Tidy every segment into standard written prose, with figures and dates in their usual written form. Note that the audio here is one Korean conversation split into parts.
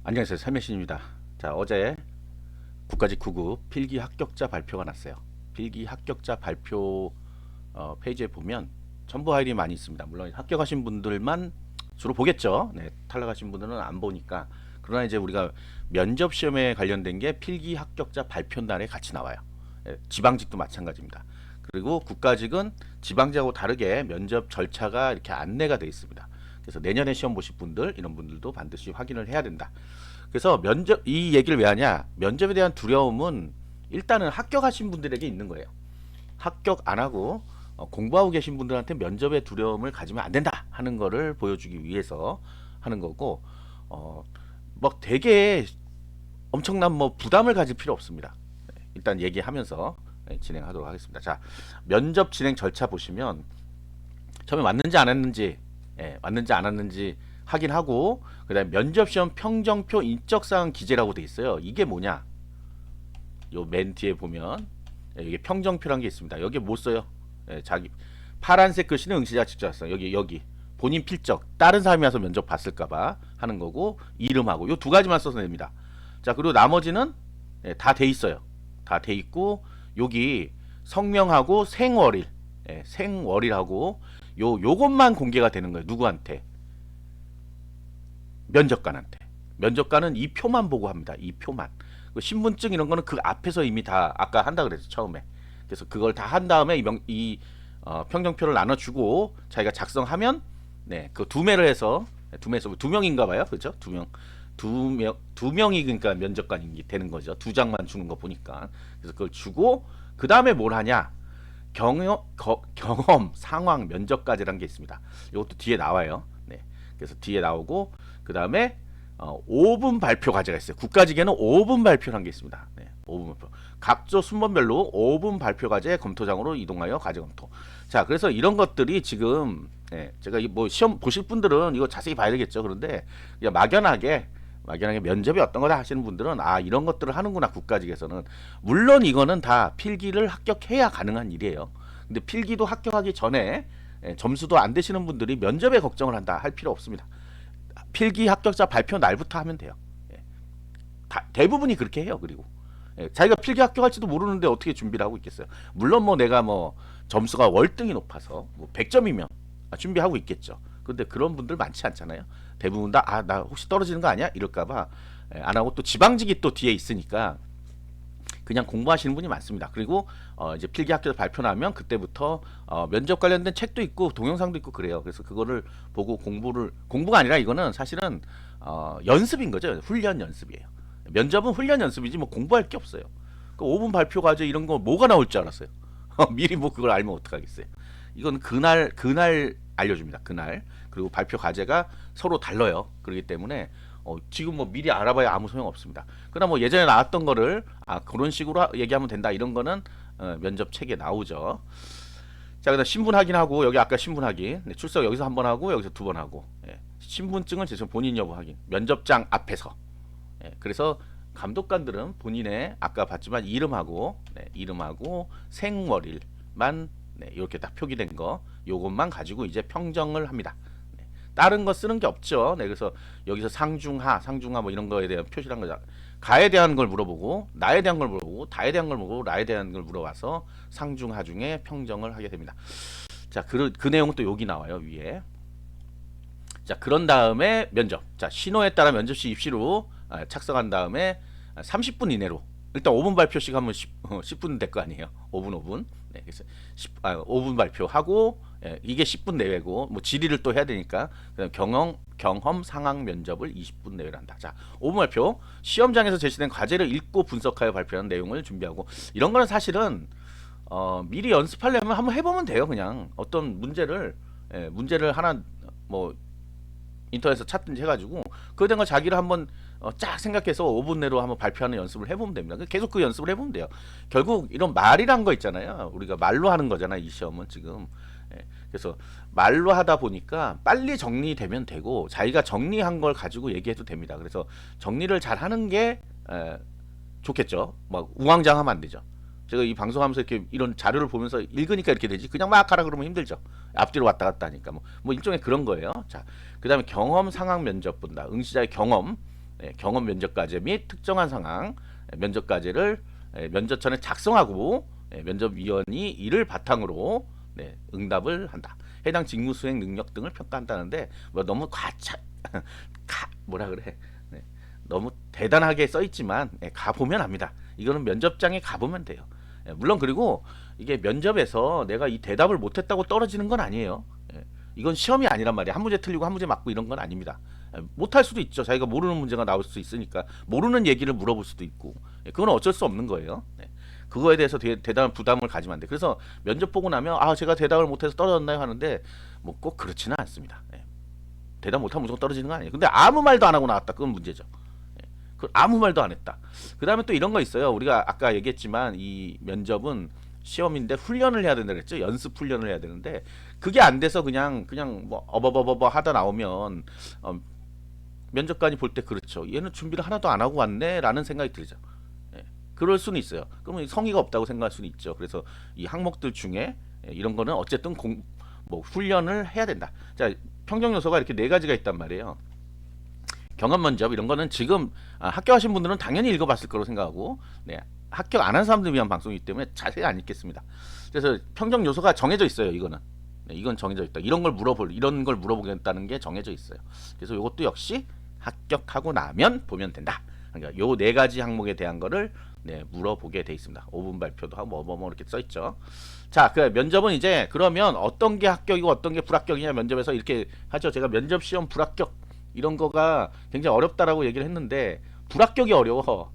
안녕하세요. 삼혜신입니다. 자, 어제 국가직 9급 필기 합격자 발표가 났어요. 필기 합격자 발표 페이지에 보면 첨부 파일이 많이 있습니다. 물론 합격하신 분들만 주로 보겠죠. 네, 탈락하신 분들은 안 보니까. 그러나 이제 우리가 면접 시험에 관련된 게 필기 합격자 발표 날에 같이 나와요. 지방직도 마찬가지입니다. 그리고 국가직은 지방직하고 다르게 면접 절차가 이렇게 안내가 되어 있습니다. 그래서 내년에 시험 보실 분들 이런 분들도 반드시 확인을 해야 된다. 그래서 면접 이 얘기를 왜 하냐? 면접에 대한 두려움은 일단은 합격하신 분들에게 있는 거예요. 합격 안 하고 공부하고 계신 분들한테 면접의 두려움을 가지면 안 된다 하는 거를 보여주기 위해서 하는 거고 막 되게 엄청난 뭐 부담을 가질 필요 없습니다. 일단 얘기하면서 진행하도록 하겠습니다. 자, 면접 진행 절차 보시면 처음에 왔는지 안 왔는지 왔는지 안 왔는지 확인하고 그다음에 면접 시험 평정표 인적사항 기재라고 돼 있어요. 이게 뭐냐? 요 맨 뒤에 보면 이게 평정표란 게 있습니다. 여기 못 써요. 자기 파란색 글씨는 응시자 직접 써. 여기 본인 필적 다른 사람이 와서 면접 봤을까봐 하는 거고 이름하고 요 두 가지만 써서 됩니다. 자 그리고 나머지는 다 돼 있어요. 다 돼 있고 여기 성명하고 생월일 생월일하고 요것만 공개가 되는 거예요. 누구한테? 면접관한테. 면접관은 이 표만 보고 합니다. 이 표만. 그 신분증 이런 거는 그 앞에서 이미 다 아까 한다 그랬죠 처음에. 그래서 그걸 다 한 다음에 평정표를 나눠주고 자기가 작성하면 그 두 매를 해서 두 매에서 두 명인가 봐요. 그렇죠? 두 명이 그러니까 면접관이 되는 거죠. 두 장만 주는 거 보니까. 그래서 그걸 주고 그 다음에 뭘 하냐? 경험, 상황, 면접까지라는 게 있습니다. 이것도 뒤에 나와요. 네. 그래서 뒤에 나오고 그 다음에 5분 발표 과제가 있어요. 국가직에는 5분 발표라는 게 있습니다. 네, 5분 발표. 각조 순번별로 5분 발표 과제 검토장으로 이동하여 과제 검토. 자, 그래서 이런 것들이 지금 제가 뭐 시험 보실 분들은 이거 자세히 봐야 되겠죠. 그런데 그냥 막연하게 면접이 어떤 거다 하시는 분들은 아 이런 것들을 하는구나 국가직에서는. 물론 이거는 다 필기를 합격해야 가능한 일이에요. 근데 필기도 합격하기 전에 점수도 안 되시는 분들이 면접에 걱정을 한다 할 필요 없습니다. 필기 합격자 발표 날부터 하면 돼요. 대부분이 그렇게 해요. 그리고 자기가 필기 합격할지도 모르는데 어떻게 준비를 하고 있겠어요. 물론 뭐 내가 뭐 점수가 월등히 높아서 뭐 100점이면 준비하고 있겠죠. 근데 그런 분들 많지 않잖아요. 대부분 다 아 나 혹시 떨어지는 거 아니야? 이럴까봐 안 하고 또 지방직이 또 뒤에 있으니까 그냥 공부하시는 분이 많습니다. 그리고 이제 필기 합격 발표 나면 그때부터 면접 관련된 책도 있고 동영상도 있고 그래요. 그래서 그거를 보고 공부가 아니라 이거는 사실은 연습인 거죠. 훈련 연습이에요. 면접은 훈련 연습이지 뭐 공부할 게 없어요. 그 5분 발표 과제 이런 거 뭐가 나올 줄 알았어요. 미리 뭐 그걸 알면 어떡하겠어요. 이건 그날 알려줍니다. 그날. 그리고 발표 과제가 서로 달라요. 그렇기 때문에 지금 뭐 미리 알아봐야 아무 소용 없습니다. 그러나 뭐 예전에 나왔던 거를 그런 식으로 얘기하면 된다 이런 거는 면접 책에 나오죠. 자, 그다음 신분 확인하고 여기 아까 신분 확인 출석 여기서 한 번 하고 여기서 두 번 하고 신분증은 제 본인 여부 확인 면접장 앞에서 그래서 감독관들은 본인의 아까 봤지만 이름하고 생월일만 이렇게 딱 표기된 거 요것만 가지고 이제 평정을 합니다. 다른 거 쓰는 게 없죠. 그래서 여기서 상중하 뭐 이런 거에 대한 표시란 거죠. 가에 대한 걸 물어보고 나에 대한 걸 물어보고 다에 대한 걸 물어보고 나에 대한 걸 물어봐서 상중하 중에 평정을 하게 됩니다. 자, 그 내용은 또 여기 나와요 위에. 자, 그런 다음에 면접. 자, 신호에 따라 면접시 입시로 착석한 다음에 30분 이내로 일단 5분 발표씩 하면 10분 될 거 아니에요. 5분. 그래서 5분 발표하고 이게 10분 내외고 뭐 질의를 또 해야 되니까 경험 상황 면접을 20분 내외로 한다. 자, 5분 발표. 시험장에서 제시된 과제를 읽고 분석하여 발표하는 내용을 준비하고 이런 거는 사실은 미리 연습하려면 한번 해보면 돼요. 그냥 어떤 문제를 하나 뭐 인터넷에서 찾든지 해가지고 그에 대한 걸 자기를 한번 쫙 생각해서 5분 내로 한번 발표하는 연습을 해보면 됩니다. 계속 그 연습을 해보면 돼요. 결국 이런 말이란 거 있잖아요. 우리가 말로 하는 거잖아요. 이 시험은 지금. 그래서 말로 하다 보니까 빨리 정리되면 되고 자기가 정리한 걸 가지고 얘기해도 됩니다. 그래서 정리를 잘 하는 게 좋겠죠. 막 우왕좌왕하면 안 되죠. 제가 이 방송하면서 이렇게 이런 자료를 보면서 읽으니까 이렇게 되지. 그냥 막 하라 그러면 힘들죠. 앞뒤로 왔다 갔다 하니까 뭐 일종의 그런 거예요. 자, 그다음에 경험 상황 면접 본다. 응시자의 경험 경험 면접과제 및 특정한 상황 면접과제를 면접 전에 작성하고 면접위원이 이를 바탕으로 응답을 한다. 해당 직무 수행 능력 등을 평가한다는데 뭐 너무 뭐라 그래 너무 대단하게 써 있지만 가보면 압니다. 이거는 면접장에 가보면 돼요. 물론 그리고 이게 면접에서 내가 이 대답을 못했다고 떨어지는 건 아니에요. 이건 시험이 아니란 말이야. 한 문제 틀리고 한 문제 맞고 이런 건 아닙니다. 못할 수도 있죠. 자기가 모르는 문제가 나올 수 있으니까 모르는 얘기를 물어볼 수도 있고 그건 어쩔 수 없는 거예요. 그거에 대해서 대단한 부담을 가지면 안 돼. 그래서 면접 보고 나면 아 제가 대답을 못해서 떨어졌나요 하는데 뭐 꼭 그렇지는 않습니다. 대답 못하면 무조건 떨어지는 거 아니에요. 근데 아무 말도 안 하고 나왔다. 그건 문제죠. 그 아무 말도 안 했다. 그 다음에 또 이런 거 있어요. 우리가 아까 얘기했지만 이 면접은 시험인데 훈련을 해야 된다 그랬죠. 연습 훈련을 해야 되는데 그게 안 돼서 그냥 뭐 어버버버버 하다 나오면 면접관이 볼 때 그렇죠. 얘는 준비를 하나도 안 하고 왔네라는 생각이 들죠. 그럴 수는 있어요. 그러면 성의가 없다고 생각할 수는 있죠. 그래서 이 항목들 중에 이런 거는 어쨌든 뭐 훈련을 해야 된다. 자, 평정 요소가 이렇게 네 가지가 있단 말이에요. 경험 면접 이런 거는 지금 합격하신 분들은 당연히 읽어봤을 거로 생각하고 합격 안 한 사람들 위한 방송이기 때문에 자세히 안 읽겠습니다. 그래서 평정 요소가 정해져 있어요. 이거는 이건 정해져 있다. 이런 걸 물어보겠다는 게 정해져 있어요. 그래서 이것도 역시 합격하고 나면 보면 된다. 그러니까 요 네 가지 항목에 대한 거를 물어보게 돼 있습니다. 5분 발표도 하고 뭐 이렇게 써 있죠. 자, 그 면접은 이제 그러면 어떤 게 합격이고 어떤 게 불합격이냐 면접에서 이렇게 하죠. 제가 면접 시험 불합격 이런 거가 굉장히 어렵다라고 얘기를 했는데 불합격이 어려워.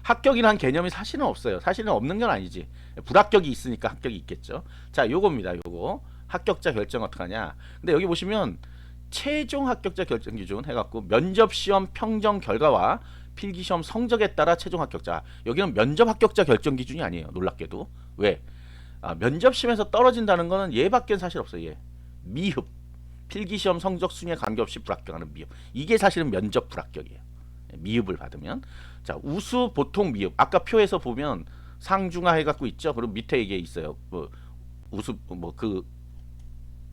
합격이란 개념이 사실은 없어요. 사실은 없는 건 아니지. 불합격이 있으니까 합격이 있겠죠. 자, 요겁니다. 요거 합격자 결정 어떡하냐. 근데 여기 보시면 최종 합격자 결정 기준 해갖고 면접 시험 평정 결과와 필기시험 성적에 따라 최종 합격자. 여기는 면접 합격자 결정 기준이 아니에요. 놀랍게도. 왜? 면접시험에서 떨어진다는 거는 얘밖에 사실 없어요. 얘. 미흡. 필기시험 성적 순위에 관계없이 불합격하는 미흡. 이게 사실은 면접 불합격이에요. 미흡을 받으면. 자, 우수, 보통, 미흡. 아까 표에서 보면 상중하 해갖고 있죠. 그리고 밑에 이게 있어요. 뭐 우수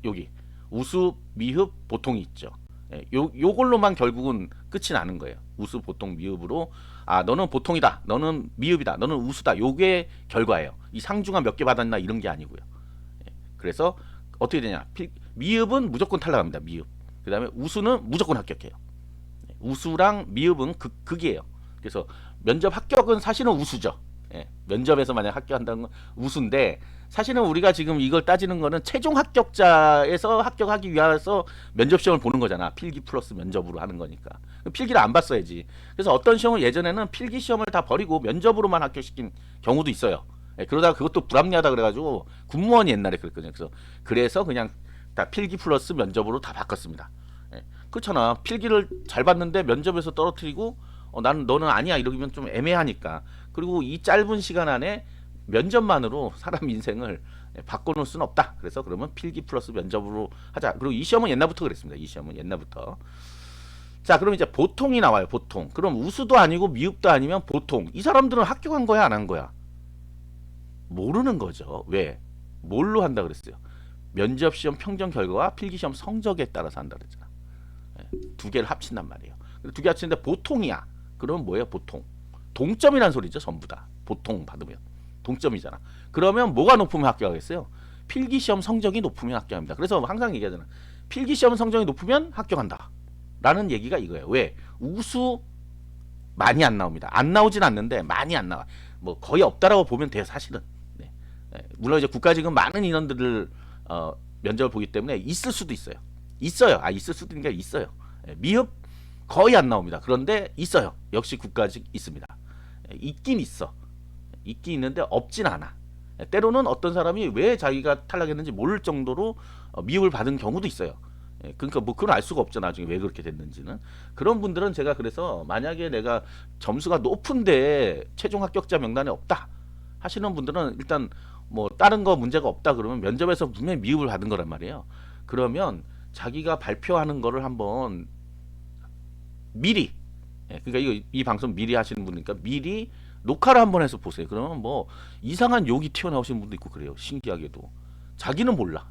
여기 우수, 미흡, 보통이 있죠. 요걸로만 결국은 끝이 나는 거예요. 우수, 보통, 미흡으로 너는 보통이다. 너는 미흡이다. 너는 우수다. 요게 결과예요. 이 상중하 몇 개 받았나 이런 게 아니고요. 그래서 어떻게 되냐? 미흡은 무조건 탈락합니다. 미흡. 그 다음에 우수는 무조건 합격해요. 우수랑 미흡은 극이에요. 그래서 면접 합격은 사실은 우수죠. 면접에서 만약 합격한다는 건 우수인데 사실은 우리가 지금 이걸 따지는 거는 최종 합격자에서 합격하기 위해서 면접 시험을 보는 거잖아. 필기 플러스 면접으로 하는 거니까. 필기를 안 봤어야지. 그래서 어떤 시험을 예전에는 필기 시험을 다 버리고 면접으로만 합격시킨 경우도 있어요. 그러다가 그것도 불합리하다 그래가지고 군무원이 옛날에 그랬거든요. 그래서 그냥 다 필기 플러스 면접으로 다 바꿨습니다. 그렇잖아. 필기를 잘 봤는데 면접에서 떨어뜨리고 너는 아니야 이러면 좀 애매하니까. 그리고 이 짧은 시간 안에 면접만으로 사람 인생을 바꿔놓을 수는 없다. 그래서 그러면 필기 플러스 면접으로 하자. 그리고 이 시험은 옛날부터 그랬습니다. 이 시험은 옛날부터. 자, 그럼 이제 보통이 나와요. 보통. 그럼 우수도 아니고 미흡도 아니면 보통. 이 사람들은 합격한 거야 안 한 거야? 모르는 거죠. 왜? 뭘로 한다 그랬어요? 면접 시험 평정 결과와 필기 시험 성적에 따라서 한다 그랬잖아. 두 개를 합친단 말이에요. 두 개 합치는데 보통이야. 그러면 뭐예요? 보통. 동점이란 소리죠. 전부 다. 보통 받으면. 동점이잖아. 그러면 뭐가 높으면 합격하겠어요? 필기시험 성적이 높으면 합격합니다. 그래서 항상 얘기하잖아. 필기시험 성적이 높으면 합격한다. 라는 얘기가 이거예요. 왜? 우수 많이 안 나옵니다. 안 나오진 않는데 많이 안 나와. 뭐 거의 없다라고 보면 돼요. 사실은. 물론 이제 국가직은 많은 인원들을 면접을 보기 때문에 있을 수도 있어요. 있어요. 있을 수도 있는 게 있어요. 미흡 거의 안 나옵니다. 그런데 있어요. 역시 국가직 있습니다. 있긴 있어. 있긴 있는데 없진 않아. 때로는 어떤 사람이 왜 자기가 탈락했는지 모를 정도로 미흡을 받은 경우도 있어요. 그러니까 뭐 그건 알 수가 없죠. 나중에 왜 그렇게 됐는지는. 그런 분들은 제가 그래서 만약에 내가 점수가 높은데 최종 합격자 명단에 없다 하시는 분들은 일단 뭐 다른 거 문제가 없다 그러면 면접에서 분명히 미흡을 받은 거란 말이에요. 그러면 자기가 발표하는 거를 한번 미리 그러니까 이 방송 미리 하시는 분이니까 미리 녹화를 한번 해서 보세요. 그러면 뭐 이상한 욕이 튀어나오시는 분도 있고 그래요. 신기하게도 자기는 몰라.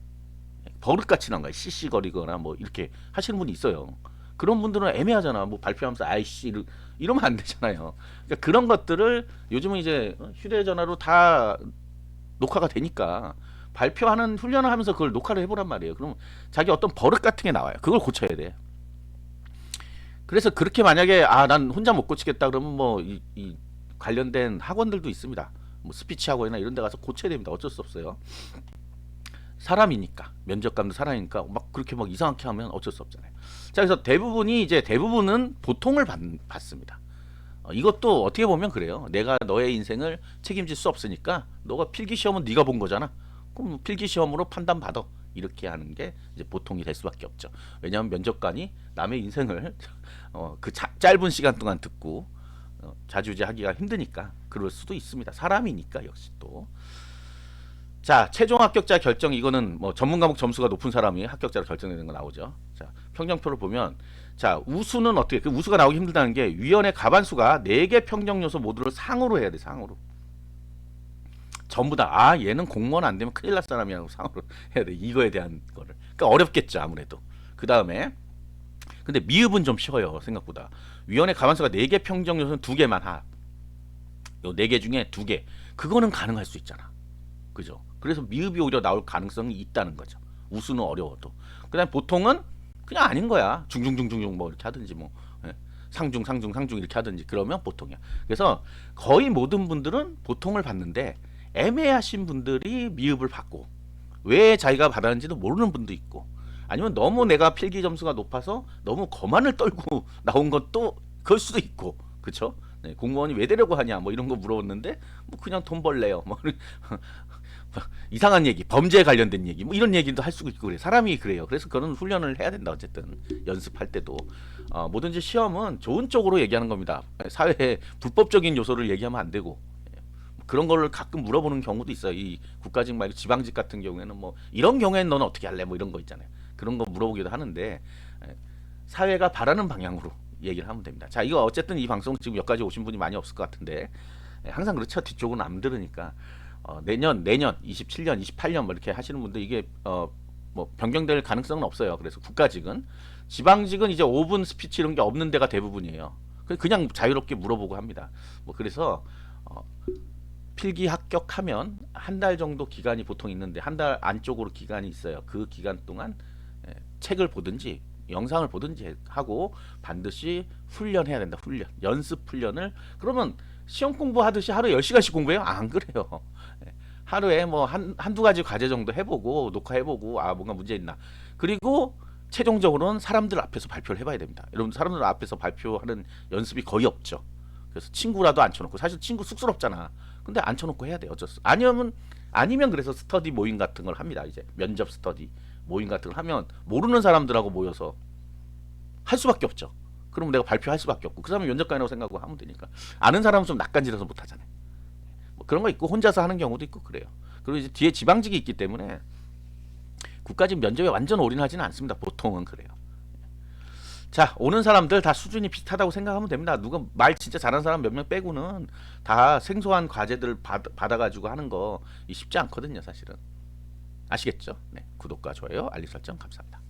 버릇같이 난 거야. 씨씨거리거나 뭐 이렇게 하시는 분이 있어요. 그런 분들은 애매하잖아. 뭐 발표하면서 아이씨 이러면 안 되잖아요. 그러니까 그런 것들을 요즘은 이제 휴대전화로 다 녹화가 되니까 발표하는 훈련을 하면서 그걸 녹화를 해보란 말이에요. 그럼 자기 어떤 버릇 같은 게 나와요. 그걸 고쳐야 돼. 그래서 그렇게 만약에 난 혼자 못 고치겠다 그러면 뭐 이 관련된 학원들도 있습니다. 뭐 스피치 학원이나 이런 데 가서 고쳐야 됩니다. 어쩔 수 없어요. 사람이니까 면접관도 사람이니까 막 그렇게 막 이상하게 하면 어쩔 수 없잖아요. 자, 그래서 대부분은 보통을 받습니다. 이것도 어떻게 보면 그래요. 내가 너의 인생을 책임질 수 없으니까 너가 필기 시험은 네가 본 거잖아. 그럼 필기 시험으로 판단 받아. 이렇게 하는 게 이제 보통이 될 수밖에 없죠. 왜냐하면 면접관이 남의 인생을 그 짧은 시간 동안 듣고 자주지하기가 힘드니까 그럴 수도 있습니다. 사람이니까 역시 또. 자, 최종 합격자 결정 이거는 뭐 전문 과목 점수가 높은 사람이 합격자로 결정되는 거 나오죠. 자, 평정표를 보면 자, 우수는 어떻게 그 우수가 나오기 힘들다는 게 위원회 가반수가 4개 평정 요소 모두를 상으로 해야 돼. 상으로. 전부 다 얘는 공무원 안 되면 큰일 날 사람이라고 상으로 해야 돼. 이거에 대한 거를. 그러니까 어렵겠죠, 아무래도. 그다음에 근데 미흡은 좀 쉬워요, 생각보다. 위원회 가반수가 4개 평정 요소는 2개만 하. 요 4개 중에 2개. 그거는 가능할 수 있잖아. 그죠? 그래서 미흡이 오히려 나올 가능성이 있다는 거죠. 우수는 어려워도. 그다음 보통은 그냥 아닌 거야. 중중중중중 뭐 이렇게 하든지 뭐 상중 상중 상중 이렇게 하든지 그러면 보통이야. 그래서 거의 모든 분들은 보통을 받는데 애매하신 분들이 미흡을 받고 왜 자기가 받았는지도 모르는 분도 있고 아니면 너무 내가 필기 점수가 높아서 너무 거만을 떨고 나온 것도 그럴 수도 있고 그렇죠? 네, 공무원이 왜 되려고 하냐 뭐 이런 거 물어봤는데 뭐 그냥 돈 벌래요 뭐 이상한 얘기 범죄에 관련된 얘기 뭐 이런 얘기도 할 수 있고 그래 사람이 그래요. 그래서 그런 훈련을 해야 된다. 어쨌든 연습할 때도 뭐든지 시험은 좋은 쪽으로 얘기하는 겁니다. 사회의 불법적인 요소를 얘기하면 안 되고 그런 거를 가끔 물어보는 경우도 있어요. 이 국가직 말고 지방직 같은 경우에는 뭐 이런 경우에는 너는 어떻게 할래 뭐 이런 거 있잖아요. 그런 거 물어보기도 하는데 사회가 바라는 방향으로 얘기를 하면 됩니다. 자, 이거 어쨌든 이 방송 지금 여기까지 오신 분이 많이 없을 것 같은데 항상 그렇죠. 뒤쪽은 안 들으니까 내년 27년 28년 뭐 이렇게 하시는 분들 이게 뭐 변경될 가능성은 없어요. 그래서 국가직은 지방직은 이제 5분 스피치 이런 게 없는 데가 대부분이에요. 그냥 자유롭게 물어보고 합니다. 뭐 그래서 필기 합격하면 한 달 정도 기간이 보통 있는데 한 달 안쪽으로 기간이 있어요. 그 기간 동안 책을 보든지 영상을 보든지 하고 반드시 훈련해야 된다. 훈련. 연습 훈련을 그러면 시험 공부하듯이 하루에 10시간씩 공부해요? 안 그래요. 하루에 뭐 한두 가지 과제 정도 해보고 녹화해보고 뭔가 문제 있나. 그리고 최종적으로는 사람들 앞에서 발표를 해봐야 됩니다. 여러분 사람들 앞에서 발표하는 연습이 거의 없죠. 그래서 친구라도 앉혀놓고 사실 친구 쑥스럽잖아. 근데 앉혀놓고 해야 돼. 어쩔 수. 아니면 그래서 스터디 모임 같은 걸 합니다. 이제 면접 스터디 모임 같은 걸 하면 모르는 사람들하고 모여서 할 수밖에 없죠. 그럼 내가 발표할 수밖에 없고 그 사람이 면접관이라고 생각하고 하면 되니까 아는 사람은 좀 낯간지러서 못 하잖아요. 뭐 그런 거 있고 혼자서 하는 경우도 있고 그래요. 그리고 이제 뒤에 지방직이 있기 때문에 국가직 면접에 완전 올인하지는 않습니다. 보통은 그래요. 자, 오는 사람들 다 수준이 비슷하다고 생각하면 됩니다. 누가 말 진짜 잘하는 사람 몇 명 빼고는 다 생소한 과제들 받아가지고 하는 거 쉽지 않거든요, 사실은. 아시겠죠? 네, 구독과 좋아요, 알림 설정 감사합니다.